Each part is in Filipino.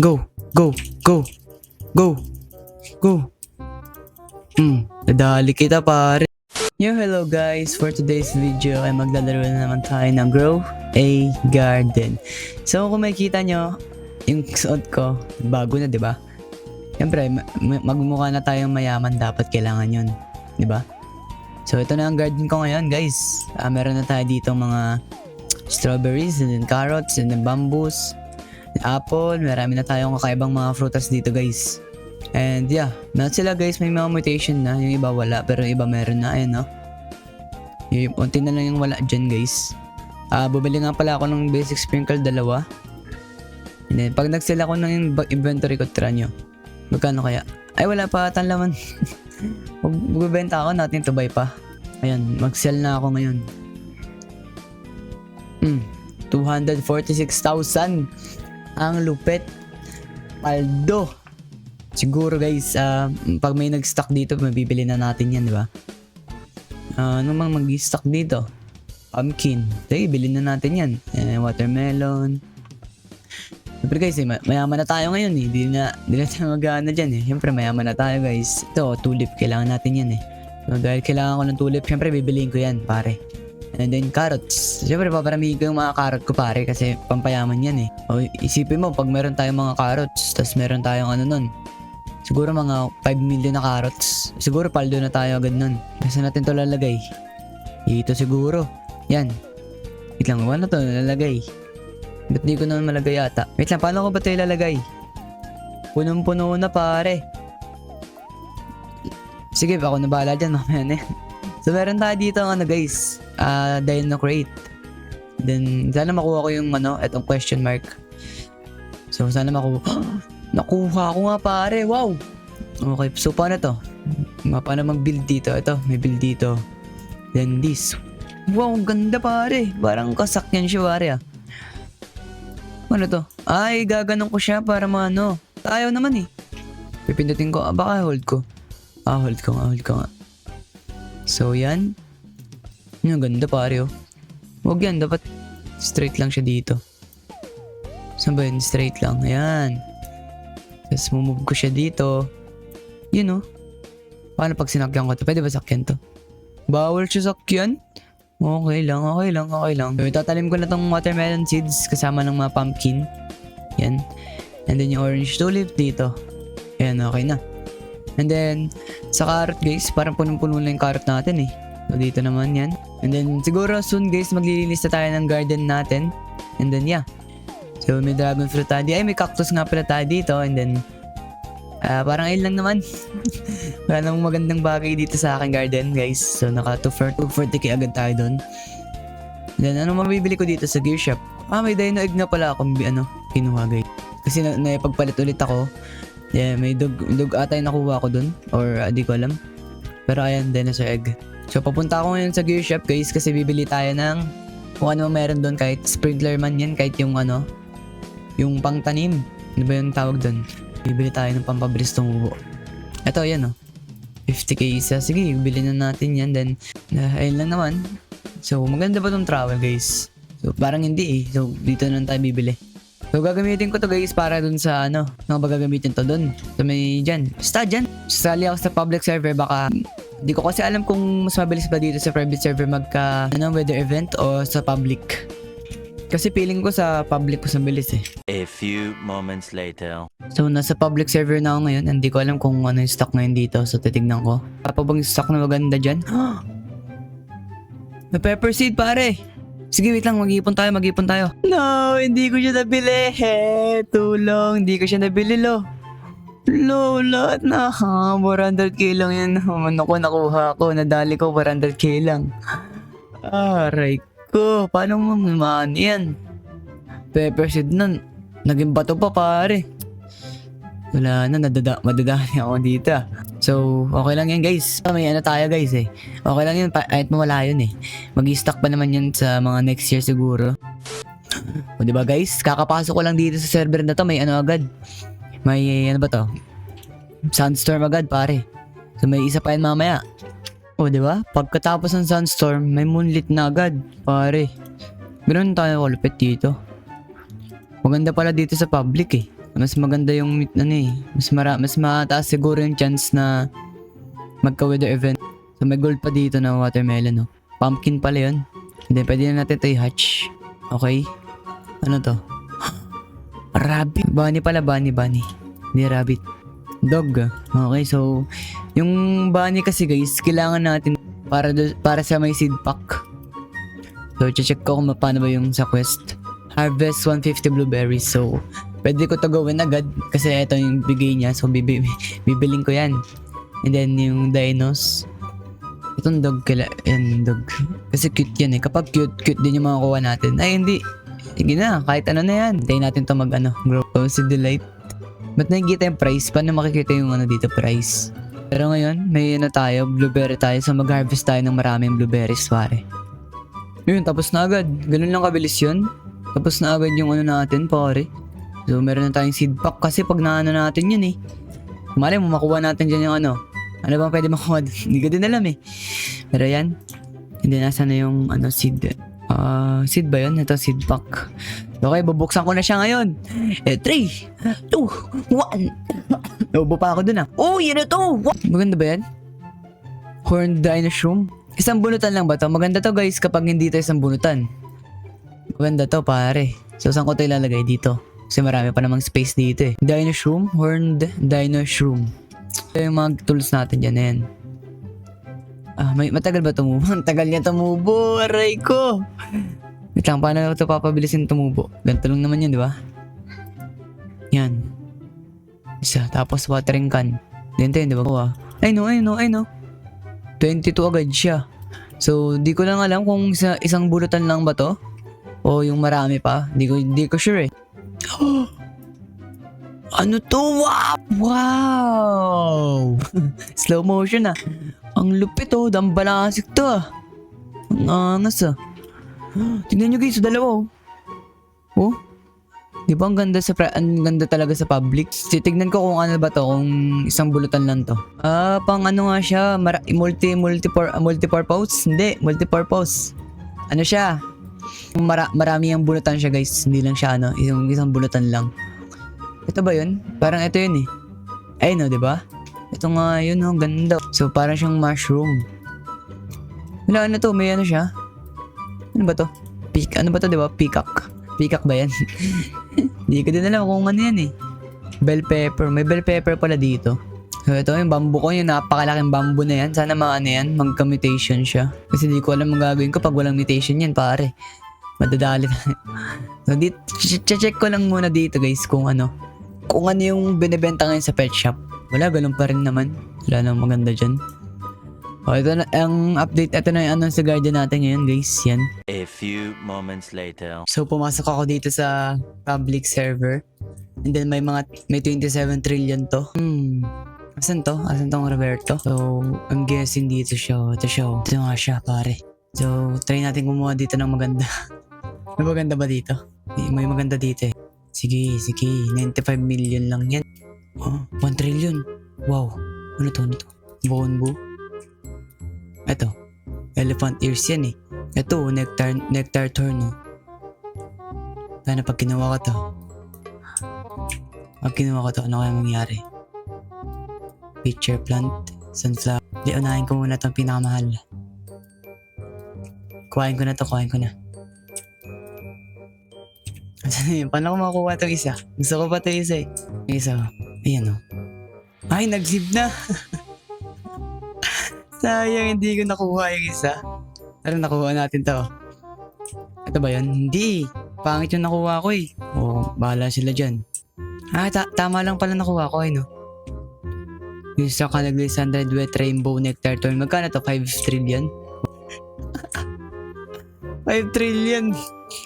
Go, go, go, go, go. Nadali kita pare. Yo, hello guys. For today's video ay maglalaro na naman tayo ng Grow a Garden. So kung makikita nyo, yung suot ko, bago na, di ba? Siyempre, magmukha na tayong mayaman, dapat kailangan yun, di ba? So ito na ang garden ko ngayon guys. Meron na tayo dito mga strawberries, and then carrots, and then bamboos, apple. Marami na tayong kakaibang mga frutas dito guys. And yeah, lahat sila guys may mga mutation na. Yung iba wala, pero yung iba meron na. Ayan no. Yung unti na lang yung wala dyan guys. Bubili nga pala ako ng basic sprinkle, 2. And then pag nag-sell ako ng inventory ko, try nyo. Magkano kaya? Ay wala pa atang laman. Magbibenta ako, natin to buy pa. Ayan, mag-sell na ako ngayon. 246,000. Ang lupit. Paldo. Siguro guys, pag may nag-stock dito, mabibili na natin yan, di ba? Ano mang mag-stock dito? Pumpkin. Sige, bilhin na natin yan. Watermelon. Siyempre guys, mayaman na tayo ngayon eh. Di na tayo mag-ano dyan eh. Siyempre mayaman na tayo guys. Ito, tulip. Kailangan natin yan eh. So dahil kailangan ko ng tulip, siyempre bibiliin ko yan pare. And then carrots. Siyempre paparamihin ko yung mga carrot ko pare kasi pampayaman yan eh. O isipin mo, pag meron tayong mga carrots, tas meron tayong ano nun, siguro mga 5 million na carrots. Siguro paldo na tayo agad nun. Kasi natin to lalagay. Dito siguro. Yan. Wait lang, ano to lalagay? Ba't di ko naman malagay yata? Wait lang, paano ko ba ito ilalagay? Punong-puno na pare. Sige, ako na bahala dyan mamaya na yan. So meron tayo dito ano guys, Dino Crate. Then sana makuha ko yung ano, etong question mark. So sana makuha. Nakuha ko nga pare, wow. Okay, so paano to? Paano mag-build dito? Ito, may build dito. Then this. Wow, ganda pare. Parang kasakyan siya pare ah. Ano to? Ay, gaganon ko siya para maano. Ayaw naman eh. Pipindutin ko. Baka hold ko. Hold ko nga. So, yan. Yung ganda pare oh. Huwag yan. Dapat straight lang siya dito. Saan ba yun? Straight lang. Ayan. Tapos mumove ko siya dito. Yun oh. Paano pag sinakyan ko to? Pwede ba sakyan to? Bawal siya sakyan? Okay lang. So, itatalim ko na tong watermelon seeds kasama ng mga pumpkin. Yan. And then yung orange tulip dito. Ayan, okay na. And then, sa carrot guys, parang punong-puno na yung carrot natin eh. So, dito naman yan. And then, siguro soon guys, maglilinis na tayo ng garden natin. And then, yeah. So, may dragon fruit tayo. Ay, may cactus nga pala tayo dito. And then, parang ayun lang naman. Wala namang magandang bagay dito sa aking garden guys. So naka 240k agad tayo doon. Then ano mabibili ko dito sa gear shop? May dino egg na pala akong kinuha guys. Kasi naipagpalit ulit ako. Yeah, may dog ata yung nakuha ko doon. Or di ko alam. Pero ayan, dinosaur egg. So papunta ako ngayon sa gear shop guys. Kasi bibili tayo ng kung ano meron doon. Kahit sprinkler man yan. Kahit yung yung pangtanim. Ano ba yung tawag doon? Bibili tayo ng pampabilis tumubo. Ito, yan oh. 50k isa. Sige, bili na natin yan. Then, ayun lang naman. So, maganda ba tong travel guys? So, parang hindi eh. So, dito na tayo bibili. So, gagamitin ko to guys para dun sa ano ba gagamitin to dun? So, may dyan. Basta dyan. Sasali ako sa public server. Baka, hindi ko kasi alam kung mas mabilis ba dito sa private server weather event o sa public. Kasi feeling ko sa public ko mabilis eh. A few moments later. So, nasa public server na ako ngayon. Hindi ko alam kung ano yung stock ngayon dito. So, titignan ko. Pa bang stock na maganda dyan? May pepper seed, pare. Sige, wait lang. Mag-iipon tayo. No, hindi ko siya nabili. Tulong. Hindi ko siya nabili, lo. Lo, lahat na. 400k lang yan. Ano ko, nakuha ko. Nadali ko, 400k lang. Aray ko. Paano mo maman yan? Pepper seed nun. Naging bato pa, pare. Wala na, madadami ako dito. So, okay lang yan guys. May ano tayo guys eh. Okay lang yun, kahit mawala yun eh. Mag-i-stock pa naman yan sa mga next year siguro. O diba guys, kakapasok ko lang dito sa server na to. May ano agad. May ano ba to? Sandstorm agad pare. So may isa pa yan mamaya. O diba? Pagkatapos ng sandstorm, may moonlit na agad. Pare. Ganoon tayo kalupit dito. Maganda pala dito sa public eh. Mas maganda yung mas mataas siguro yung chance na magka-weather event. So may gold pa dito na watermelon, no? Pumpkin pala yun. Hindi, pwede na natin ito i-hatch. Okay? Ano to? Rabbit. Bunny pala, bunny. Hindi rabbit. Dog. Okay, so yung bunny kasi guys, kailangan natin para sa may seed pack. So, check ko kung paano ba yung sa quest. Harvest 150 blueberries. So, pwede ko to gawin agad kasi ito yung bigay niya. So, bibiling ko yan. And then, yung dinos. Itong dog, yan, dog. Kasi cute yan eh. Kapag cute din yung mga kuha natin. Ay, hindi. Sige na, kahit ano na yan. Hintayin natin to grow. So, si Delight. Ba't nakikita yung price? Paano makikita yung dito price? Pero ngayon, may tayo, blueberry tayo. So, mag-harvest tayo ng maraming blueberries, pare. Yun, tapos na agad. Ganun lang kabilis yun. Tapos na agad yung natin, pare. So, meron na tayong seed pack kasi pag naano natin yun eh. Malay mo, makuha natin dyan yung ano bang pwede makuha? Hindi ko din alam eh. Pero yan. Hindi, nasa na yung seed. Seed ba yun? Ito, seed pack. Okay, bubuksan ko na siya ngayon. 3, 2, 1. Naubo pa ako dun ah. Oh, yun na to! Maganda ba yan? Horned dinosaur. Isang bunutan lang ba to? Maganda to guys kapag hindi to isang bunutan. Maganda to pare. So saan ko to ilalagay dito? Kasi marami pa namang space dito eh. Dinosaur, horned dinosaur. Ito yung mga tools natin dyan na yan. Matagal ba tumubo? Ang tagal niya tumubo. Aray ko. Wait lang, paano ito papabilisin tumubo? Ganito lang naman yun, di ba? Yan. Isa, tapos watering can. Ganito yun, di ba? Ay no. 22 agad siya. So, di ko lang alam kung isang bulutan lang ba to? O yung marami pa. Di ko sure eh. Ano to? Wow! Slow motion ah. Ang lupit oh. Dambalasik to ah. Ang angas ah. Tingnan nyo guys, dalawa oh. Oh? Di ba ang ganda talaga sa public? Titignan ko kung ano ba to, kung isang bulutan lang to. Pang ano nga siya, multi-purpose? Hindi, multi-purpose. Ano siya? Marami ang bulutan siya guys, hindi lang siya isang bulutan lang. Ito ba yun? Parang ito yun eh. Ayun di ba? Ito nga yun ganda. So parang siyang mushroom. Wala ano to, may ano siya? Ano ba to? Ano ba to, di ba? Peacock. Peacock ba yan? Hindi ko din alam kung ano yan eh. Bell pepper. May bell pepper pala dito. So ito yung bamboo ko. Yung napakalaking bamboo na yan. Sana yan. Magka-mutation siya. Kasi di ko alam ang gagawin ko pag walang mutation yan pare. Madadali tayo. So dito, check ko lang muna dito guys kung ano yung binibenta ngayon sa pet shop. Wala, ganun pa rin naman. Wala nang maganda dyan. Ito na ang update. Ito na yung sa guardian natin ngayon guys. Yan. A few moments later. So pumasok ako dito sa public server. And then may 27 trillion to. Asan to? Asan tong Roberto? So I'm guessing dito siya. Ito nga siya pare. So try natin kumuha dito ng maganda. May maganda ba dito? May maganda dito eh. Sige. 95 million lang yan. 1 trillion. Wow. Ano to? Bonbo. Ito, elephant ears yan eh. Ito, nectar thorn. Sana pag ginawa ko to, ano kaya mangyari? Pitcher plant, sunflower. Di, unahin ko muna itong pinakamahal. Kuhain ko na. Paano ko makuha itong isa? Gusto ko pa itong isa eh. Yung isa, ayan o. Ay, nag-zip na! Sayang, hindi ko nakuha yung isa. Pero nakuha natin to. Ito ba yun? Hindi. Pangit yung nakuha ko eh. Bahala sila dyan. Tama lang pala nakuha ko no. Yung sa Canaglis 100 wet rainbow nectar thorn. Magkano to? 5 trillion? 5 trillion!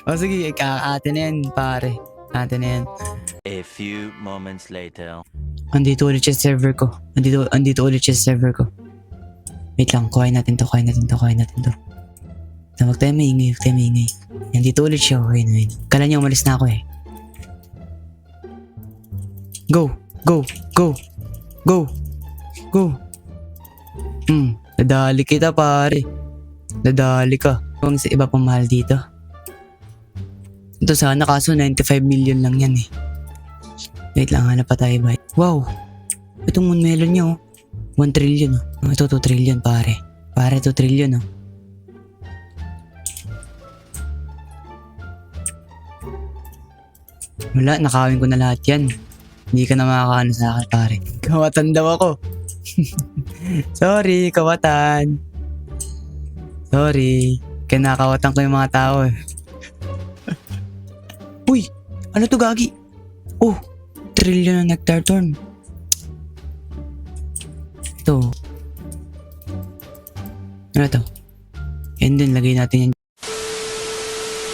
Sige, atin na yan pare. Atin na yan. A few moments later. Andito ulit yung server ko. Wait lang, kuhain natin to. Huwag tayo maingay. Nandito ulit siya. Okay. Kala niya umalis na ako eh. Go! Nadali kita pare. Nadali ka. Huwag sa iba pang mahal dito. Ito sana kaso 95 million lang yan eh. Wait lang, hanap pa tayo ba? Wow! Itong moon melon niya, oh. 1 trillion, oh. Ito, 2 trillion, pare. Pare, 2 trillion, oh. Wala, nakawin ko na lahat yan. Hindi ka na makakaano sa akin, pare. Kawatan daw ako. Sorry, kawatan. Sorry. Kinakawatan ko yung mga tao, eh. Uy! Ano to, gagi? Oh! Trillion na nectar thorn. Ito. Ano to? And then, lagay natin yan.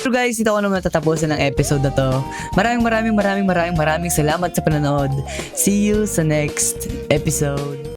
So guys, dito ko naman tatapusin ng episode na to. Maraming salamat sa panonood. See you sa next episode.